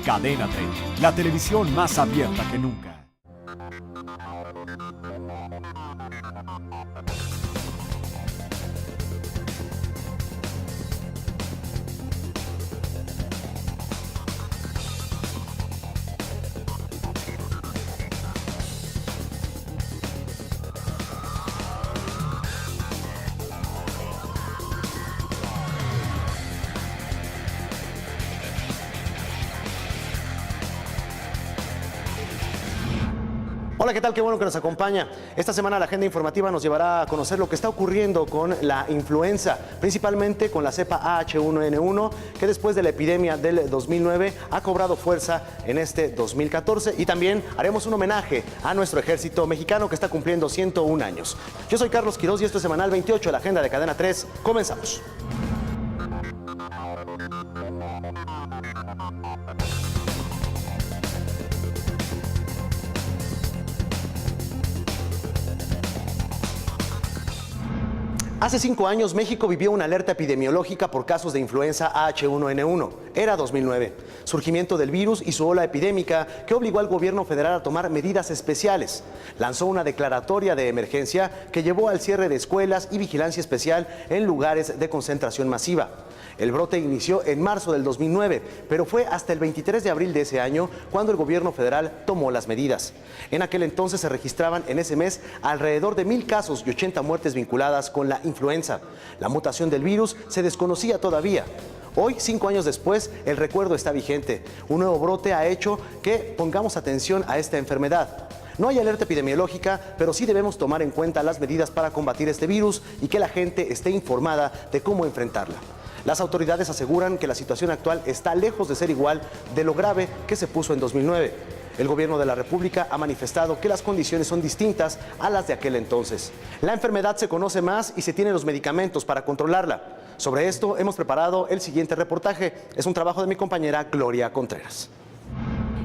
Cadena 30, la televisión más abierta que nunca. Hola, ¿qué tal? Qué bueno que nos acompaña. Esta semana la agenda informativa nos llevará a conocer lo que está ocurriendo con la influenza, principalmente con la cepa H1N1, que después de la epidemia del 2009 ha cobrado fuerza en este 2014. Y también haremos un homenaje a nuestro ejército mexicano que está cumpliendo 101 años. Yo soy Carlos Quiroz y esto es Semanal 28, la agenda de Cadena 3. Comenzamos. Hace 5 años, México vivió una alerta epidemiológica por casos de influenza H1N1. Era 2009. Surgimiento del virus y su ola epidémica que obligó al gobierno federal a tomar medidas especiales. Lanzó una declaratoria de emergencia que llevó al cierre de escuelas y vigilancia especial en lugares de concentración masiva. El brote inició en marzo del 2009, pero fue hasta el 23 de abril de ese año cuando el gobierno federal tomó las medidas. En aquel entonces se registraban en ese mes alrededor de 1,000 casos y 80 muertes vinculadas con la influenza. La mutación del virus se desconocía todavía. Hoy, 5 años después, el recuerdo está vigente. Un nuevo brote ha hecho que pongamos atención a esta enfermedad. No hay alerta epidemiológica, pero sí debemos tomar en cuenta las medidas para combatir este virus y que la gente esté informada de cómo enfrentarla. Las autoridades aseguran que la situación actual está lejos de ser igual de lo grave que se puso en 2009. El gobierno de la República ha manifestado que las condiciones son distintas a las de aquel entonces. La enfermedad se conoce más y se tienen los medicamentos para controlarla. Sobre esto hemos preparado el siguiente reportaje. Es un trabajo de mi compañera Gloria Contreras.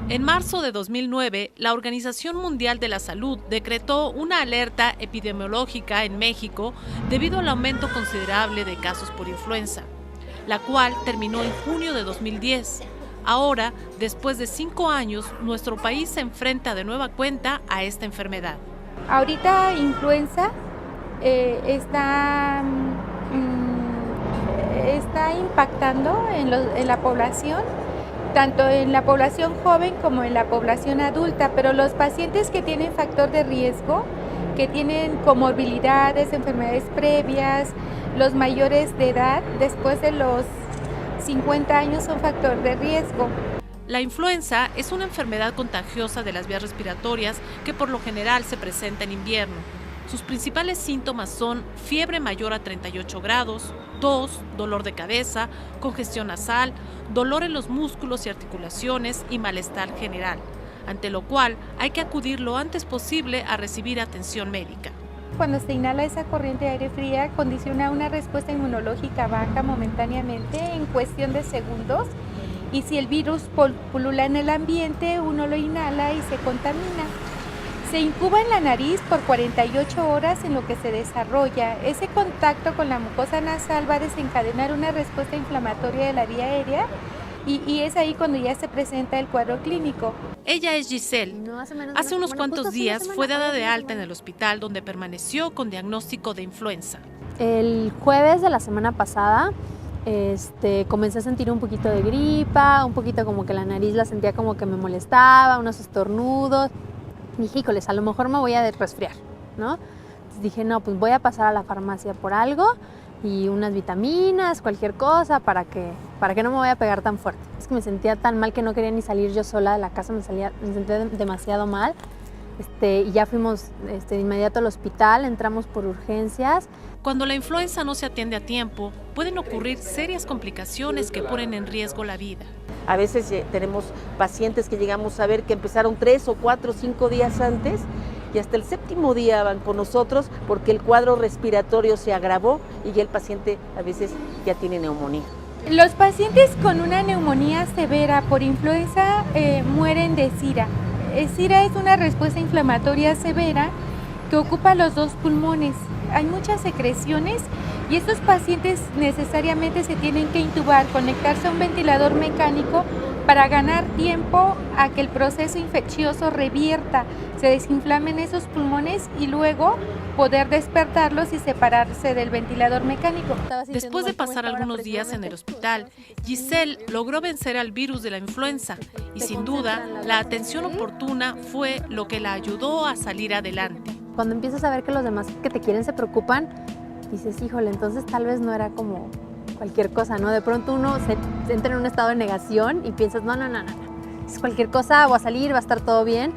En marzo de 2009, la Organización Mundial de la Salud decretó una alerta epidemiológica en México debido al aumento considerable de casos por influenza, la cual terminó en junio de 2010. Ahora, después de 5 años, nuestro país se enfrenta de nueva cuenta a esta enfermedad. Ahorita influenza está impactando en la población, tanto en la población joven como en la población adulta, pero los pacientes que tienen factor de riesgo, que tienen comorbilidades, enfermedades previas, los mayores de edad, después de los 50 años son factor de riesgo. La influenza es una enfermedad contagiosa de las vías respiratorias que por lo general se presenta en invierno. Sus principales síntomas son fiebre mayor a 38 grados, tos, dolor de cabeza, congestión nasal, dolor en los músculos y articulaciones y malestar general, ante lo cual hay que acudir lo antes posible a recibir atención médica. Cuando se inhala esa corriente de aire fría, condiciona una respuesta inmunológica baja momentáneamente en cuestión de segundos, y si el virus pulula en el ambiente, uno lo inhala y se contamina. Se incuba en la nariz por 48 horas en lo que se desarrolla. Ese contacto con la mucosa nasal va a desencadenar una respuesta inflamatoria de la vía aérea y es ahí cuando ya se presenta el cuadro clínico. Ella es Giselle. Hace unos cuantos días fue dada de alta en el hospital donde permaneció con diagnóstico de influenza. El jueves de la semana pasada comencé a sentir un poquito de gripa, un poquito como que la nariz la sentía como que me molestaba, unos estornudos. Dije, híjoles, a lo mejor me voy a resfriar, ¿no? Entonces dije, no, pues voy a pasar a la farmacia por algo y unas vitaminas, cualquier cosa para que no me vaya a pegar tan fuerte. Es que me sentía tan mal que no quería ni salir yo sola de la casa, me sentía demasiado mal. Y ya fuimos de inmediato al hospital, entramos por urgencias. Cuando la influenza no se atiende a tiempo, pueden ocurrir serias complicaciones que ponen en riesgo la vida. A veces tenemos pacientes que llegamos a ver que empezaron 3 o 4 o 5 días antes y hasta el 7º día van con nosotros porque el cuadro respiratorio se agravó y ya el paciente a veces ya tiene neumonía. Los pacientes con una neumonía severa por influenza mueren de SIRA. SIRA es una respuesta inflamatoria severa que ocupa los 2 pulmones. Hay muchas secreciones y estos pacientes necesariamente se tienen que intubar, conectarse a un ventilador mecánico para ganar tiempo a que el proceso infeccioso revierta, se desinflamen esos pulmones y luego poder despertarlos y separarse del ventilador mecánico. Después de pasar algunos días en el hospital, Giselle logró vencer al virus de la influenza y sin duda la atención oportuna fue lo que la ayudó a salir adelante. Cuando empiezas a ver que los demás que te quieren se preocupan, dices, híjole, entonces tal vez no era como cualquier cosa, ¿no? De pronto uno se entra en un estado de negación y piensas, no, es cualquier cosa, voy a salir, va a estar todo bien.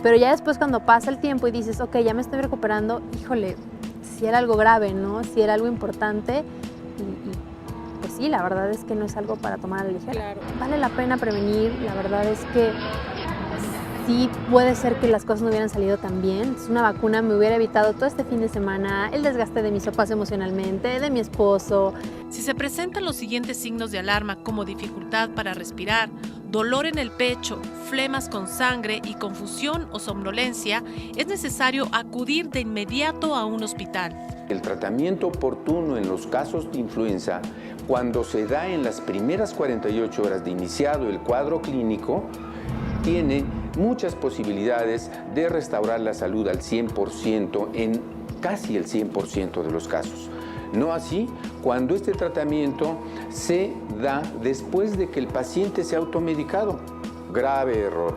Pero ya después cuando pasa el tiempo y dices, ok, ya me estoy recuperando, híjole, si era algo grave, ¿no? Si era algo importante y pues sí, la verdad es que no es algo para tomar a la ligera. Claro. Vale la pena prevenir, la verdad es que sí puede ser que las cosas no hubieran salido tan bien. Si una vacuna me hubiera evitado todo este fin de semana, el desgaste de mis papás emocionalmente, de mi esposo. Si se presentan los siguientes signos de alarma como dificultad para respirar, dolor en el pecho, flemas con sangre y confusión o somnolencia, es necesario acudir de inmediato a un hospital. El tratamiento oportuno en los casos de influenza, cuando se da en las primeras 48 horas de iniciado el cuadro clínico, tiene muchas posibilidades de restaurar la salud al 100% en casi el 100% de los casos. No así cuando este tratamiento se da después de que el paciente se ha automedicado. Grave error.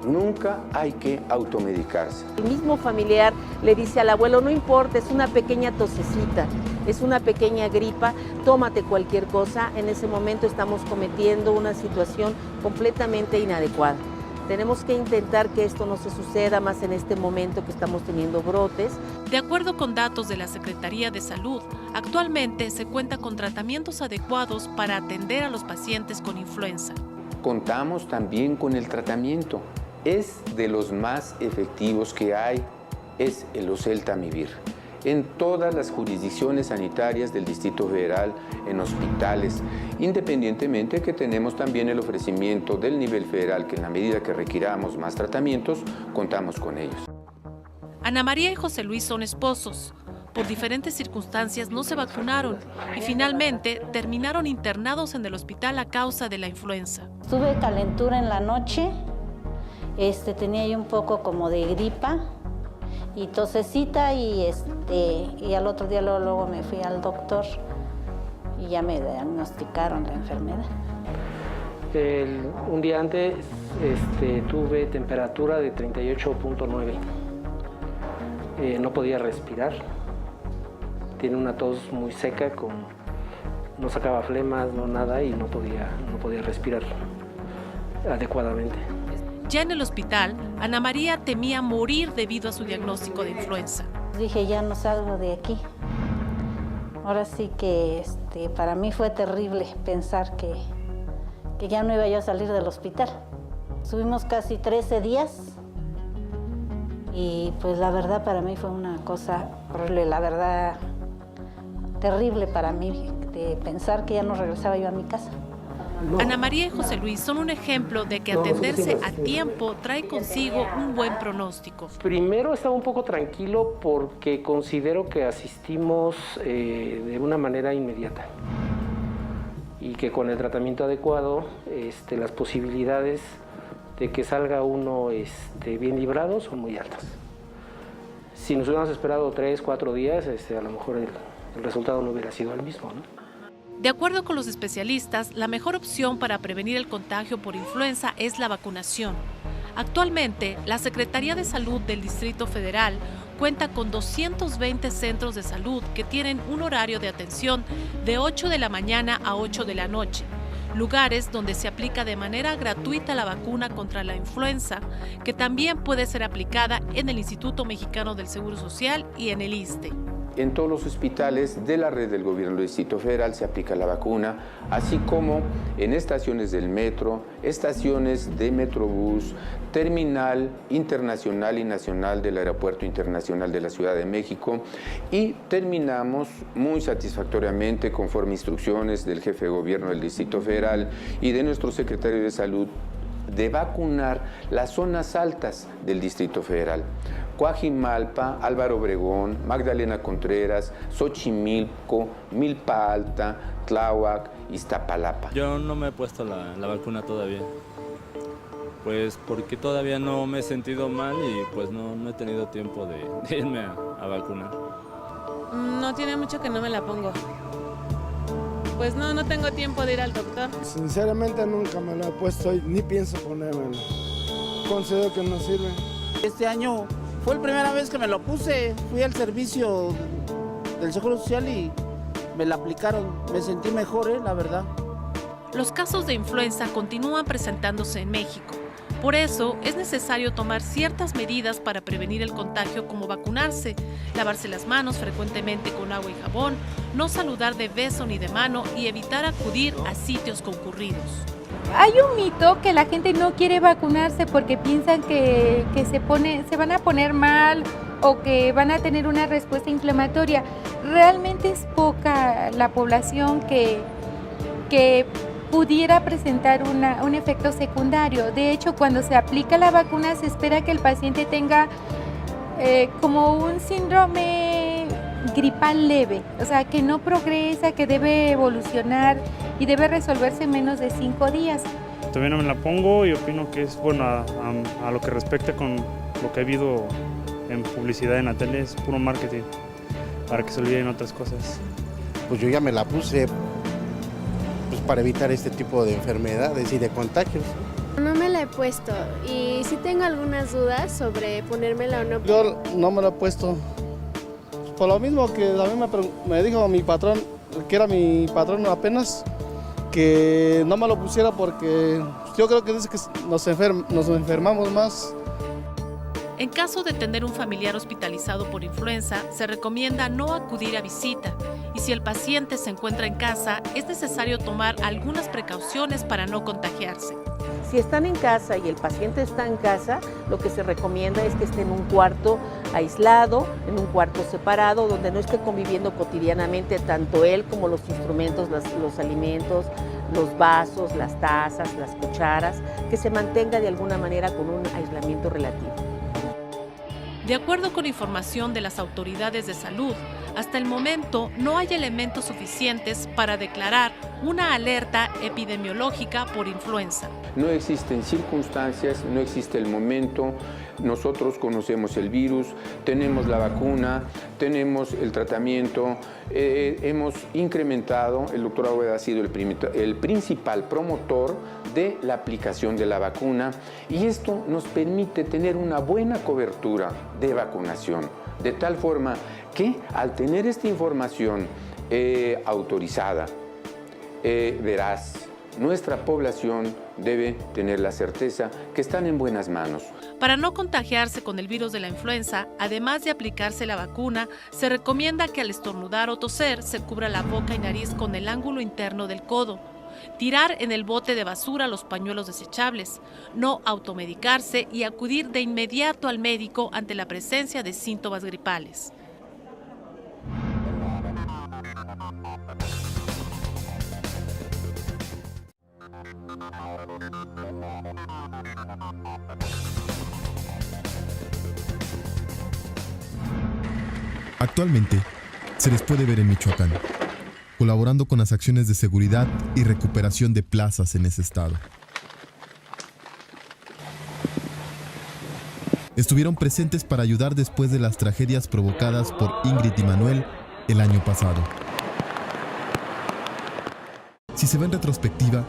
Nunca hay que automedicarse. El mismo familiar le dice al abuelo, no importa, es una pequeña tosecita, es una pequeña gripa, tómate cualquier cosa. En ese momento estamos cometiendo una situación completamente inadecuada. Tenemos que intentar que esto no se suceda más en este momento que estamos teniendo brotes. De acuerdo con datos de la Secretaría de Salud, actualmente se cuenta con tratamientos adecuados para atender a los pacientes con influenza. Contamos también con el tratamiento. Es de los más efectivos que hay, es el oseltamivir. En todas las jurisdicciones sanitarias del Distrito Federal, en hospitales, independientemente que tenemos también el ofrecimiento del nivel federal, que en la medida que requiramos más tratamientos, contamos con ellos. Ana María y José Luis son esposos. Por diferentes circunstancias no se vacunaron y finalmente terminaron internados en el hospital a causa de la influenza. Tuve calentura en la noche, tenía yo un poco como de gripa y tosecita y al otro día luego me fui al doctor y ya me diagnosticaron la enfermedad. Un día antes tuve temperatura de 38.9. No podía respirar. Tiene una tos muy seca, no sacaba flemas, no nada, y no podía respirar adecuadamente. Ya en el hospital, Ana María temía morir debido a su diagnóstico de influenza. Dije, ya no salgo de aquí. Ahora sí que para mí fue terrible pensar que ya no iba yo a salir del hospital. Estuvimos casi 13 días y pues la verdad para mí fue una cosa horrible, la verdad terrible para mí de pensar que ya no regresaba yo a mi casa. Ana María y José Luis son un ejemplo de que atenderse a tiempo trae consigo un buen pronóstico. Primero estaba un poco tranquilo porque considero que asistimos de una manera inmediata y que con el tratamiento adecuado las posibilidades de que salga uno bien librado son muy altas. Si nos hubiéramos esperado 3, 4 días, a lo mejor el resultado no hubiera sido el mismo, ¿no? De acuerdo con los especialistas, la mejor opción para prevenir el contagio por influenza es la vacunación. Actualmente, la Secretaría de Salud del Distrito Federal cuenta con 220 centros de salud que tienen un horario de atención de 8 de la mañana a 8 de la noche, lugares donde se aplica de manera gratuita la vacuna contra la influenza, que también puede ser aplicada en el Instituto Mexicano del Seguro Social y en el ISSSTE. En todos los hospitales de la red del gobierno del Distrito Federal se aplica la vacuna, así como en estaciones del metro, estaciones de Metrobús, terminal internacional y nacional del Aeropuerto Internacional de la Ciudad de México, y terminamos muy satisfactoriamente conforme instrucciones del jefe de gobierno del Distrito Federal y de nuestro secretario de Salud, de vacunar las zonas altas del Distrito Federal. Coajimalpa, Álvaro Obregón, Magdalena Contreras, Xochimilco, Milpa Alta, Tláhuac, Iztapalapa. Yo no me he puesto la vacuna todavía, pues porque todavía no me he sentido mal y pues no he tenido tiempo de irme a vacunar. No tiene mucho que no me la pongo. Pues no tengo tiempo de ir al doctor. Sinceramente nunca me la he puesto y ni pienso ponérmela. Considero que no sirve. Este año fue la primera vez que me lo puse. Fui al servicio del Seguro Social y me la aplicaron. Me sentí mejor, la verdad. Los casos de influenza continúan presentándose en México. Por eso es necesario tomar ciertas medidas para prevenir el contagio, como vacunarse, lavarse las manos frecuentemente con agua y jabón, no saludar de beso ni de mano y evitar acudir a sitios concurridos. Hay un mito que la gente no quiere vacunarse porque piensan que se van a poner mal o que van a tener una respuesta inflamatoria. Realmente es poca la población que pudiera presentar un efecto secundario. De hecho, cuando se aplica la vacuna se espera que el paciente tenga como un síndrome gripal leve, o sea, que no progresa, que debe evolucionar y debe resolverse en menos de 5 días. Todavía no me la pongo y opino que es bueno a lo que respecta con lo que ha habido en publicidad en la tele, es puro marketing, para que se olviden otras cosas. Pues yo ya me la puse pues para evitar este tipo de enfermedades y de contagios. No me la he puesto y sí tengo algunas dudas sobre ponérmela o no. Yo no me la he puesto. Por lo mismo que a mí me dijo mi patrón, que era mi patrón apenas, que no me lo pusiera porque yo creo que dice que nos enfermamos más. En caso de tener un familiar hospitalizado por influenza, se recomienda no acudir a visita y si el paciente se encuentra en casa, es necesario tomar algunas precauciones para no contagiarse. Si están en casa y el paciente está en casa, lo que se recomienda es que esté en un cuarto aislado, en un cuarto separado, donde no esté conviviendo cotidianamente tanto él como los instrumentos, los alimentos, los vasos, las tazas, las cucharas, que se mantenga de alguna manera con un aislamiento relativo. De acuerdo con información de las autoridades de salud, hasta el momento no hay elementos suficientes para declarar una alerta epidemiológica por influenza. No existen circunstancias, no existe el momento. Nosotros conocemos el virus, tenemos la vacuna, tenemos el tratamiento, hemos incrementado, el doctor Agüeda ha sido el principal promotor de la aplicación de la vacuna y esto nos permite tener una buena cobertura de vacunación, de tal forma que al tener esta información autorizada, veraz, nuestra población debe tener la certeza que están en buenas manos. Para no contagiarse con el virus de la influenza, además de aplicarse la vacuna, se recomienda que al estornudar o toser se cubra la boca y nariz con el ángulo interno del codo. Tirar en el bote de basura los pañuelos desechables, no automedicarse y acudir de inmediato al médico ante la presencia de síntomas gripales. Actualmente, se les puede ver en Michoacán, colaborando con las acciones de seguridad y recuperación de plazas en ese estado. Estuvieron presentes para ayudar después de las tragedias provocadas por Ingrid y Manuel el año pasado. Si se ve en retrospectiva,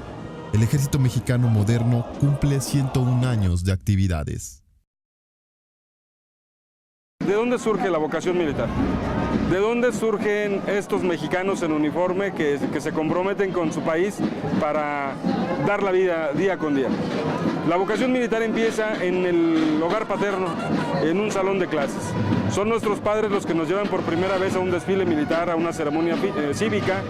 el Ejército Mexicano moderno cumple 101 años de actividades. ¿De dónde surge la vocación militar? ¿De dónde surgen estos mexicanos en uniforme que se comprometen con su país para dar la vida día con día? La vocación militar empieza en el hogar paterno, en un salón de clases. Son nuestros padres los que nos llevan por primera vez a un desfile militar, a una ceremonia cívica,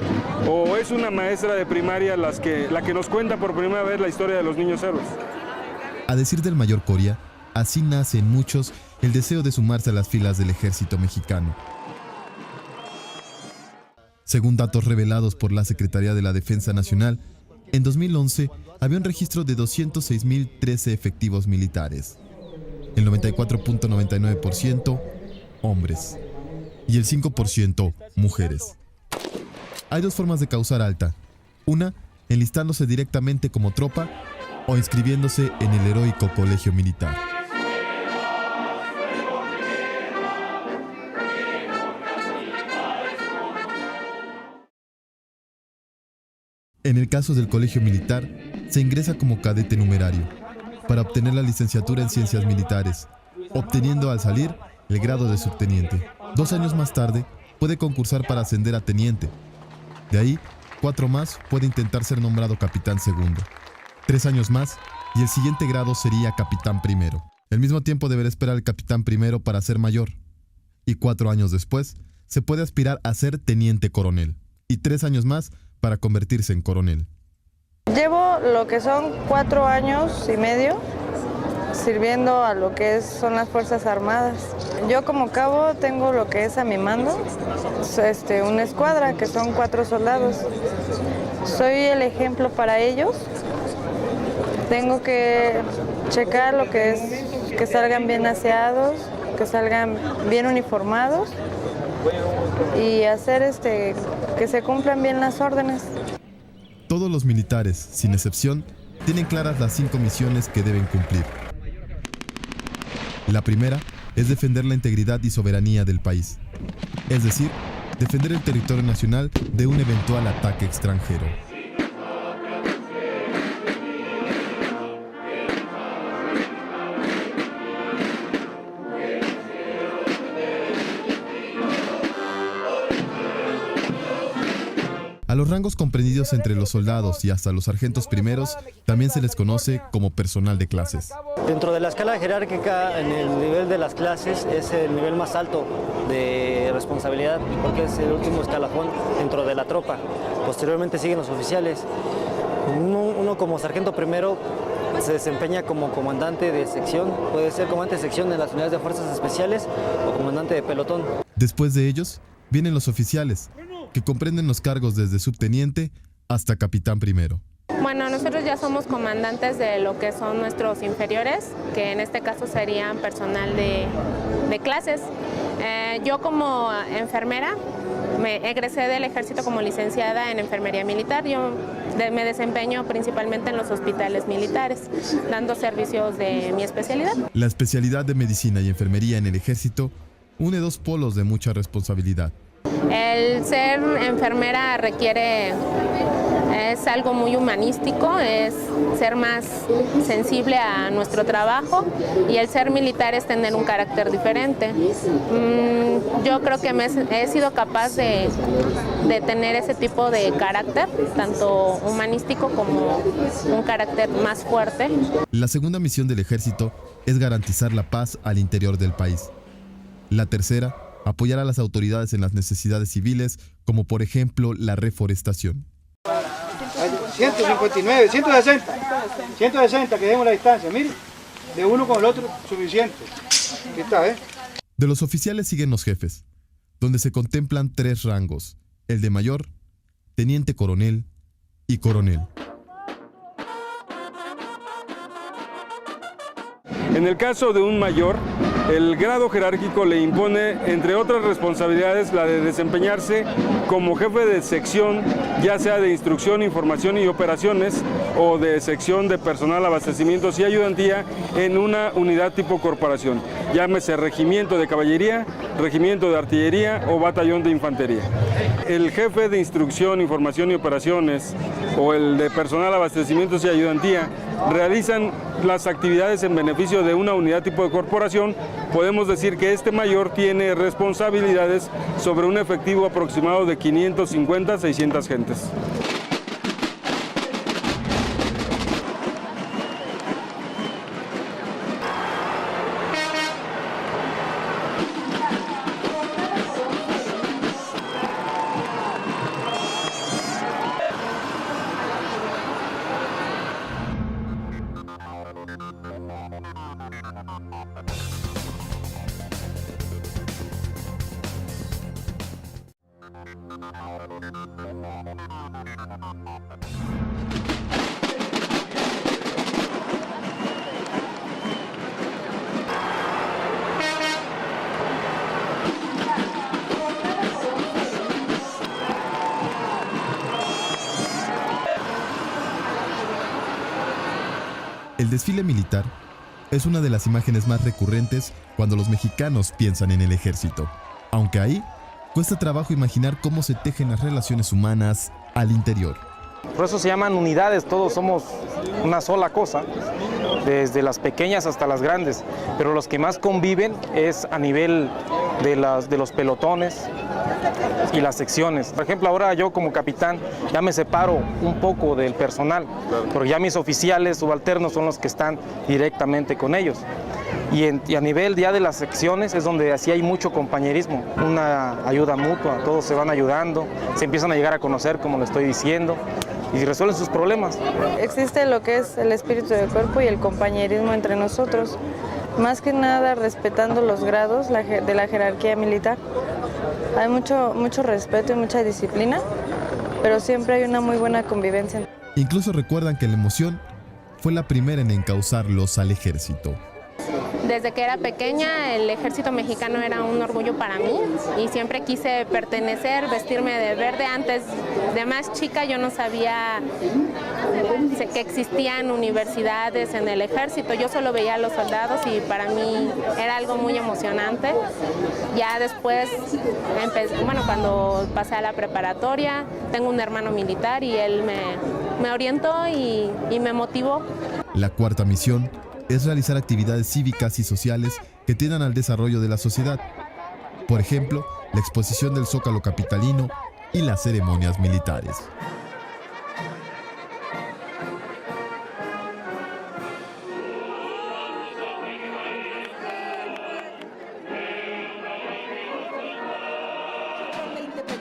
o es una maestra de primaria la que nos cuenta por primera vez la historia de los niños héroes. A decir del mayor Coria, así nace en muchos el deseo de sumarse a las filas del Ejército Mexicano. Según datos revelados por la Secretaría de la Defensa Nacional, En 2011 había un registro de 206.013 efectivos militares. El 94.99% hombres y el 5% mujeres. Hay dos formas de causar alta. Una, enlistándose directamente como tropa o inscribiéndose en el heroico colegio militar. En el caso del colegio militar, se ingresa como cadete numerario para obtener la licenciatura en ciencias militares, obteniendo al salir el grado de subteniente. 2 años más tarde, puede concursar para ascender a teniente. De ahí, 4 más puede intentar ser nombrado capitán segundo. 3 años más y el siguiente grado sería capitán primero. El mismo tiempo deberá esperar el capitán primero para ser mayor. Y 4 años después, se puede aspirar a ser teniente coronel. Y 3 años más para convertirse en coronel. Llevo lo que son 4 años y medio sirviendo a lo que son las Fuerzas Armadas. Yo como cabo tengo lo que es a mi mando, una escuadra que son 4 soldados. Soy el ejemplo para ellos. Tengo que checar lo que es que salgan bien aseados, que salgan bien uniformados y hacer que se cumplan bien las órdenes. Todos los militares, sin excepción, tienen claras las 5 misiones que deben cumplir. La primera es defender la integridad y soberanía del país, es decir, defender el territorio nacional de un eventual ataque extranjero. A los rangos comprendidos entre los soldados y hasta los sargentos primeros también se les conoce como personal de clases. Dentro de la escala jerárquica, en el nivel de las clases es el nivel más alto de responsabilidad porque es el último escalafón dentro de la tropa. Posteriormente siguen los oficiales. Uno como sargento primero se desempeña como comandante de sección, puede ser comandante de sección en las unidades de fuerzas especiales o comandante de pelotón. Después de ellos vienen los oficiales, que comprenden los cargos desde subteniente hasta capitán primero. Bueno, nosotros ya somos comandantes de lo que son nuestros inferiores, que en este caso serían personal de clases. Yo como enfermera me egresé del ejército como licenciada en enfermería militar. Yo me desempeño principalmente en los hospitales militares, dando servicios de mi especialidad. La especialidad de medicina y enfermería en el ejército une 2 polos de mucha responsabilidad. El ser enfermera es algo muy humanístico, es ser más sensible a nuestro trabajo, y el ser militar es tener un carácter diferente. Yo creo que he sido capaz de tener ese tipo de carácter, tanto humanístico como un carácter más fuerte. La segunda misión del ejército es garantizar la paz al interior del país. La tercera, apoyar a las autoridades en las necesidades civiles, como por ejemplo la reforestación. 159, 160, que demos la distancia, mire, de uno con el otro, suficiente. Aquí está, De los oficiales siguen los jefes, donde se contemplan 3 rangos, el de mayor, teniente coronel y coronel. En el caso de un mayor, el grado jerárquico le impone, entre otras responsabilidades, la de desempeñarse como jefe de sección, ya sea de instrucción, información y operaciones, o de sección de personal, abastecimientos y ayudantía en una unidad tipo corporación, llámese regimiento de caballería, regimiento de artillería o batallón de infantería. El jefe de instrucción, información y operaciones, o el de personal, abastecimientos y ayudantía, realizan las actividades en beneficio de una unidad tipo de corporación. Podemos decir que este mayor tiene responsabilidades sobre un efectivo aproximado de 550 a 600 gentes. desfile militar es una de las imágenes más recurrentes cuando los mexicanos piensan en el ejército, aunque ahí cuesta trabajo imaginar cómo se tejen las relaciones humanas al interior. Por eso se llaman unidades, todos somos una sola cosa, desde las pequeñas hasta las grandes, pero los que más conviven es a nivel de los pelotones y las secciones. Por ejemplo, ahora yo como capitán ya me separo un poco del personal, porque ya mis oficiales subalternos son los que están directamente con ellos. Y a nivel ya de las secciones es donde así hay mucho compañerismo, una ayuda mutua, todos se van ayudando, se empiezan a llegar a conocer, como le estoy diciendo, y resuelven sus problemas. Existe lo que es el espíritu de cuerpo y el compañerismo entre nosotros, más que nada respetando los grados de la jerarquía militar. Hay mucho respeto y mucha disciplina, pero siempre hay una muy buena convivencia. Incluso recuerdan que la emoción fue la primera en encauzarlos al ejército. Desde que era pequeña, el ejército mexicano era un orgullo para mí y siempre quise pertenecer, vestirme de verde. Antes de más chica yo no sabía que existían universidades en el ejército, yo solo veía a los soldados y para mí era algo muy emocionante. Ya después, cuando pasé a la preparatoria, tengo un hermano militar y él me orientó y me motivó. La cuarta misión es realizar actividades cívicas y sociales que tiendan al desarrollo de la sociedad. Por ejemplo, la exposición del Zócalo capitalino y las ceremonias militares.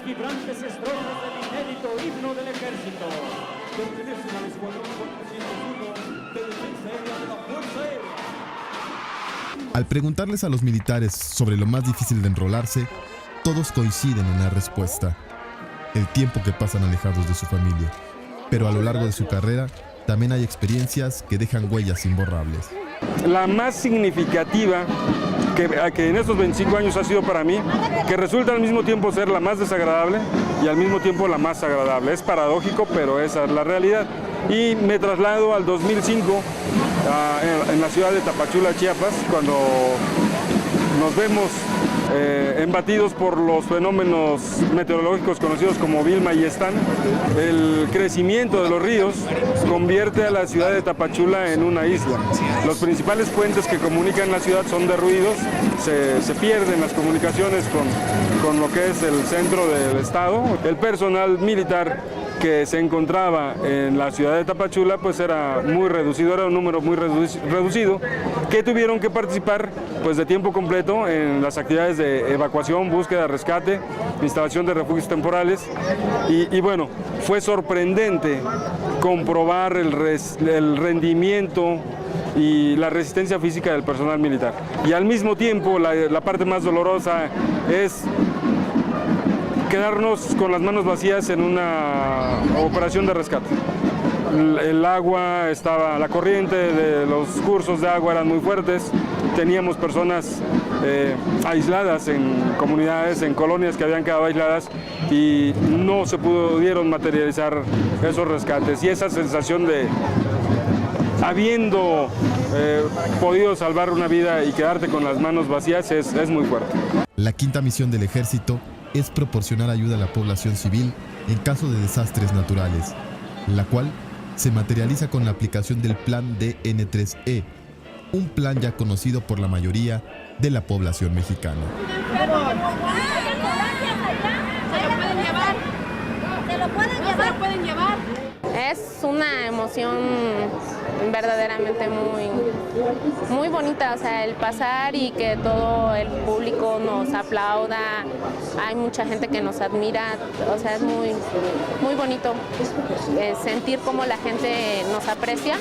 Vibrantes estrofas del inédito himno del ejército. Pertenecen al escuadrón 401 de defensa aérea de la Fuerza Aérea. Al preguntarles a los militares sobre lo más difícil de enrolarse, todos coinciden en la respuesta: el tiempo que pasan alejados de su familia. Pero a lo largo de su carrera, también hay experiencias que dejan huellas imborrables. La más significativa que en estos 25 años ha sido para mí, que resulta al mismo tiempo ser la más desagradable y al mismo tiempo la más agradable. Es paradójico, pero esa es la realidad. Y me traslado al 2005 en la ciudad de Tapachula, Chiapas, cuando nos vemos embatidos por los fenómenos meteorológicos conocidos como Vilma y Stan. El crecimiento de los ríos convierte a la ciudad de Tapachula en una isla. Los principales puentes que comunican la ciudad son derruidos, se pierden las comunicaciones con lo que es el centro del estado. El personal militar que se encontraba en la ciudad de Tapachula pues era muy reducido, era un número muy reducido, que tuvieron que participar pues de tiempo completo en las actividades de evacuación, búsqueda, rescate, instalación de refugios temporales y bueno, fue sorprendente comprobar el rendimiento y la resistencia física del personal militar. Y al mismo tiempo la parte más dolorosa es quedarnos con las manos vacías en una operación de rescate. El agua estaba, la corriente de los cursos de agua eran muy fuertes, teníamos personas aisladas en comunidades, en colonias que habían quedado aisladas y no se pudieron materializar esos rescates. Y esa sensación de habiendo podido salvar una vida y quedarte con las manos vacías es muy fuerte. La quinta misión del ejército es proporcionar ayuda a la población civil en caso de desastres naturales, la cual se materializa con la aplicación del plan DN3E, un plan ya conocido por la mayoría de la población mexicana. ¿Se lo pueden llevar? ¿Se lo pueden llevar? Es una emoción verdaderamente muy bonita, o sea, el pasar y que todo el público nos aplauda, hay mucha gente que nos admira, o sea, es muy bonito sentir cómo la gente nos aprecia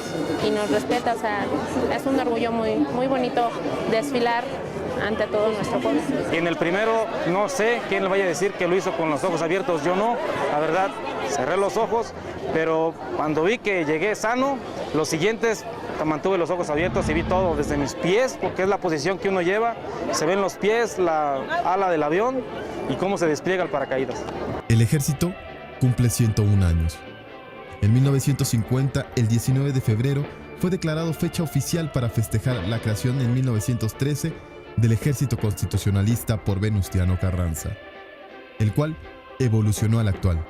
y nos respeta, o sea, es un orgullo muy bonito desfilar ante todo nuestro pueblo. Y en el primero, no sé quién le vaya a decir que lo hizo con los ojos abiertos, yo no, la verdad, cerré los ojos, pero cuando vi que llegué sano, los siguientes mantuve los ojos abiertos y vi todo desde mis pies, porque es la posición que uno lleva, se ven los pies, la ala del avión y cómo se despliega el paracaídas. El ejército cumple 101 años. En 1950, el 19 de febrero, fue declarado fecha oficial para festejar la creación en 1913 del Ejército Constitucionalista por Venustiano Carranza, el cual evolucionó al actual.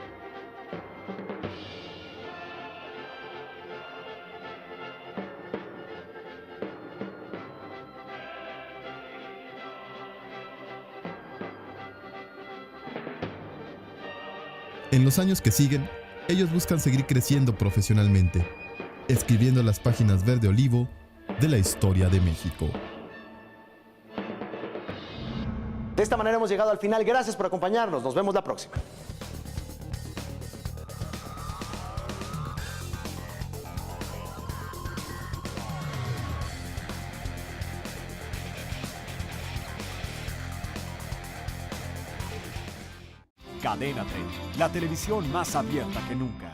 En los años que siguen, ellos buscan seguir creciendo profesionalmente, escribiendo las páginas verde olivo de la historia de México. De esta manera hemos llegado al final. Gracias por acompañarnos. Nos vemos la próxima. Cadena 30, la televisión más abierta que nunca.